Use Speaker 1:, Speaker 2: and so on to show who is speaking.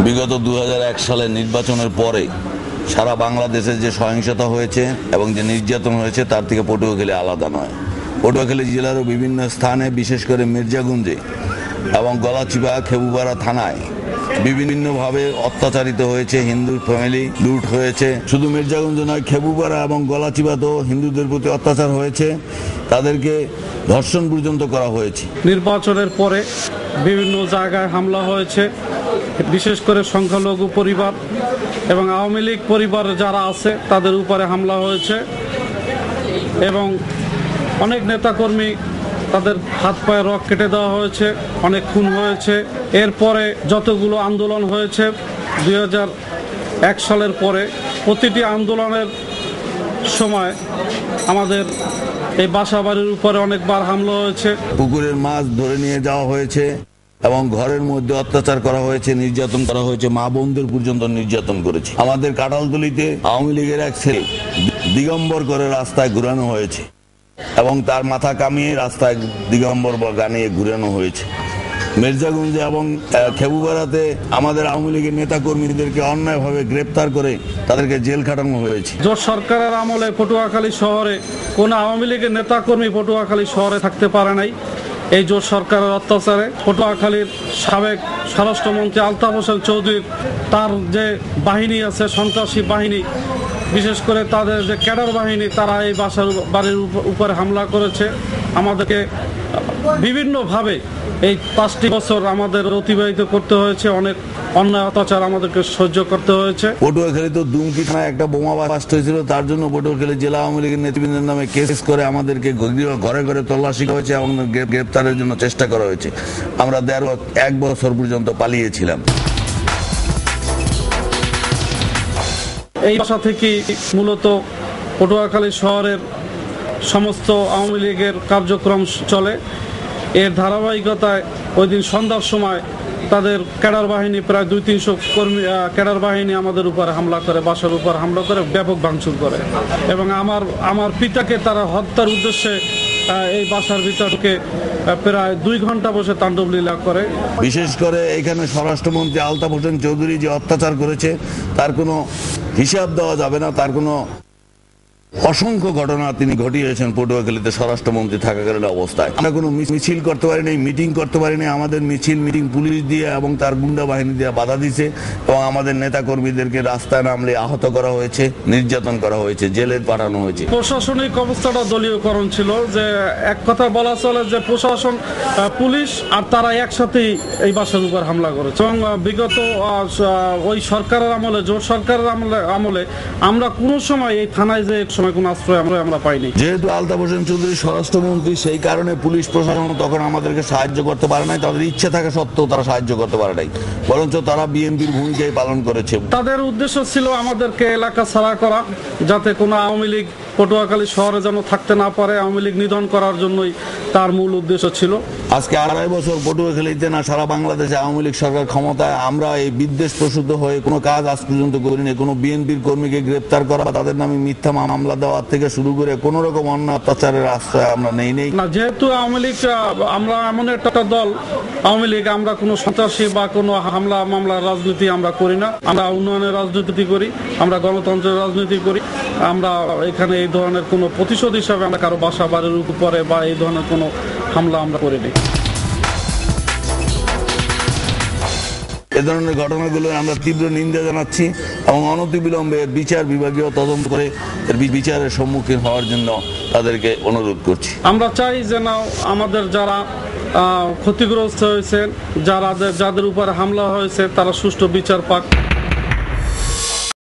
Speaker 1: বিগত 2001 সালের নির্বাচনের পরে সারা বাংলাদেশে যে সহিংসতা হয়েছে এবং যে নির্যাতন হয়েছে তার থেকে পটুয়াখালী আলাদা নয়। পটুয়াখালী জেলারও বিভিন্ন স্থানে, বিশেষ করে মির্জাগঞ্জে এবং গলাচিপা খেপুপাড়া থানায় বিভিন্নভাবে অত্যাচারিত হয়েছে। হিন্দু ফ্যামিলি লুট হয়েছে। শুধু মির্জাগঞ্জ নয়, খেপুপাড়া এবং গলাচিপাতেও হিন্দুদের প্রতি অত্যাচার হয়েছে, তাদেরকে ধর্ষণ পর্যন্ত করা হয়েছে।
Speaker 2: নির্বাচনের পরে বিভিন্ন জায়গায় হামলা হয়েছে, বিশেষ করে সংখ্যালঘু পরিবার এবং আওয়ামী লীগ পরিবার যারা আছে তাদের উপরে হামলা হয়েছে এবং অনেক নেতাকর্মী তাদের হাত পায়ে রক কেটে দেওয়া হয়েছে, অনেক খুন হয়েছে। এরপরে যতগুলো আন্দোলন হয়েছে 2001 সালের পরে প্রতিটি আন্দোলনের সময় আমাদের এই বাসাবাড়ির উপরে অনেকবার হামলা হয়েছে।
Speaker 1: পুকুরের মাছ ধরে নিয়ে যাওয়া হয়েছে এবং ঘরের মধ্যে অত্যাচার করা হয়েছে, নির্যাতন করা হয়েছে, মা বোনদের পর্যন্ত নির্যাতন করেছে। আমাদের কাঁঠালতলীতে আওয়ামী লীগের এক ছেলে দিগম্বর করে রাস্তায় ঘুরানো হয়েছে এবং তার মাথা কামিয়ে রাস্তায় দিগম্বর গানিয়ে ঘুরানো হয়েছে। মির্জাগঞ্জে এবং খেপুপাড়াতে আমাদের আওয়ামী লীগের নেতা কর্মীদেরকে অন্যায়ভাবে গ্রেপ্তার করে তাদেরকে জেল খাটানো হয়েছে।
Speaker 2: জোট সরকারের আমলে পটুয়াখালী শহরে কোনো আওয়ামী লীগের নেতা কর্মী পটুয়াখালী শহরে থাকতে পারে নাই। এই জোট সরকারের অত্যাচারে পটুয়াখালীর সাবেক স্বরাষ্ট্রমন্ত্রী আলতাফ হোসেন চৌধুরীর তার যে বাহিনী আছে, সন্ত্রাসী বাহিনী, বিশেষ করে তাদের যে ক্যাডার বাহিনী, তারা এই বাড়ির উপরে হামলা করেছে। আমাদেরকে বিভিন্নভাবে এই 5টি বছর আমাদের অতিবাহিত করতে হয়েছে, অনেক অন্যায় অত্যাচার আমাদেরকে সহ্য করতে হয়েছে।
Speaker 1: পটুয়াখালী তো দুমকি থানায় একটা বোমা ব্লাস্ট হয়েছিল, তার জন্য পটুয়াখালী জেলা আওয়ামী লীগের নেতৃবৃন্দের নামে কেস করে আমাদেরকে ঘরে ঘরে তল্লাশি হয়েছে এবং গ্রেপ্তারের জন্য চেষ্টা করা হয়েছে। আমরা 1 বছর পর্যন্ত পালিয়েছিলাম।
Speaker 2: এই বাসা থেকে মূলত পটুয়াখালী শহরের সমস্ত আওয়ামী লীগের কার্যক্রম চলে। এর ধারাবাহিকতায় ওই দিন সন্ধ্যার সময় তাদের ক্যাডার বাহিনী, প্রায় 200-300 কর্মী ক্যাডার বাহিনী আমাদের উপর হামলা করে, বাসার উপর হামলা করে ব্যাপক ভাঙচুর করে এবং আমার পিতাকে তারা হত্যার উদ্দেশ্যে এই বাসার ভিতরকে প্রায় 2 ঘন্টা বসে তাণ্ডব লীলা করে।
Speaker 1: বিশেষ করে এখানে স্বরাষ্ট্রমন্ত্রী আলতাফ হোসেন চৌধুরী যে অত্যাচার করেছে তার কোনো হিসাব দেওয়া যাবে না। তার কোনো অসংখ্য ঘটনা তিনি ঘটিয়েছেন পটুয়াখালীতে স্বরাষ্ট্রমন্ত্রী থাকাকালীন অবস্থায়। আমরা কোনো মিছিল করতে পারিনি, মিটিং করতে পারিনি। আমাদের মিটিং পুলিশ দিয়ে এবং তার গুন্ডা বাহিনী দিয়ে বাধা দিয়েছে এবং আমাদের নেতা কর্মীদেরকে রাস্তায় নামলে আহত করা হয়েছে, নির্যাতন করা হয়েছে, জেলে পাঠানো হয়েছে।
Speaker 2: প্রশাসনিক অবস্থাটা দলীয়করণ ছিল, যে এক কথা বলা চলে যে প্রশাসন, পুলিশ আর তারা একসাথেই এই বাসার উপর হামলা করেছে এবং বিগত ওই সরকারের আমলে, জোট সরকারের আমলে আমরা কোনো সময় এই থানায় যে কোনো আশ্রয় আমরা পাইনি।
Speaker 1: যেহেতু আলতাফ হোসেন চৌধুরী স্বরাষ্ট্রমন্ত্রী, সেই কারণে পুলিশ প্রশাসন তখন আমাদেরকে সাহায্য করতে পারে নাই। তাদের ইচ্ছে থাকা সত্ত্বেও তারা সাহায্য করতে পারে নাই, বরঞ্চ তারা বিএনপির ভূমিকাই পালন করেছে।
Speaker 2: তাদের উদ্দেশ্য ছিল আমাদেরকে এলাকা ছাড়া করা, যাতে কোনো আওয়ামী লীগ পটুয়াখালী শহরে যেন থাকতে না পারে। আওয়ামী লীগ নিধন করার জন্যই তার মূল উদ্দেশ্য ছিল।
Speaker 1: আজকে 2.5 বছর পটুয়াখালীতে না সারা বাংলাদেশে আওয়ামী লীগ সরকার ক্ষমতায়, আমরা এই বিদ্বেষ প্রসূত হয়ে কোনো কাজ আজ পর্যন্ত করিনি। কোনো বিএনপির কর্মীকে গ্রেপ্তার করা, তাদের নামে মিথ্যা মামলা দেওয়ার থেকে শুরু করে কোনো রকম অন্য অত্যাচারের আশ্রয় আমরা নেই না।
Speaker 2: যেহেতু আওয়ামী লীগ, আমরা এমন একটা দল, আওয়ামী লীগ, আমরা কোনো সন্ত্রাসী বা কোনো হামলা মামলার রাজনীতি আমরা করি না। আমরা উন্নয়নের রাজনীতি করি, আমরা গণতন্ত্রের রাজনীতি করি। আমরা এখানে এই ধরনের কোনো প্রতিশোধ হিসাবে আমরা কারো বাসা বাড়ির উপরে বা এই ধরনের কোনো হামলা আমরা করিনি।
Speaker 1: এ ধরনের ঘটনাগুলো আমরা তীব্র নিন্দা জানাচ্ছি এবং অনতিবিলম্বে বিচার বিভাগীয় তদন্ত করে এর বিচারের সম্মুখীন হওয়ার জন্য তাদেরকে অনুরোধ করছি।
Speaker 2: আমরা চাই যে না, আমাদের যারা ক্ষতিগ্রস্ত হয়েছেন, যাদের উপরে হামলা হয়েছে, তারা সুষ্ঠু বিচার পাক।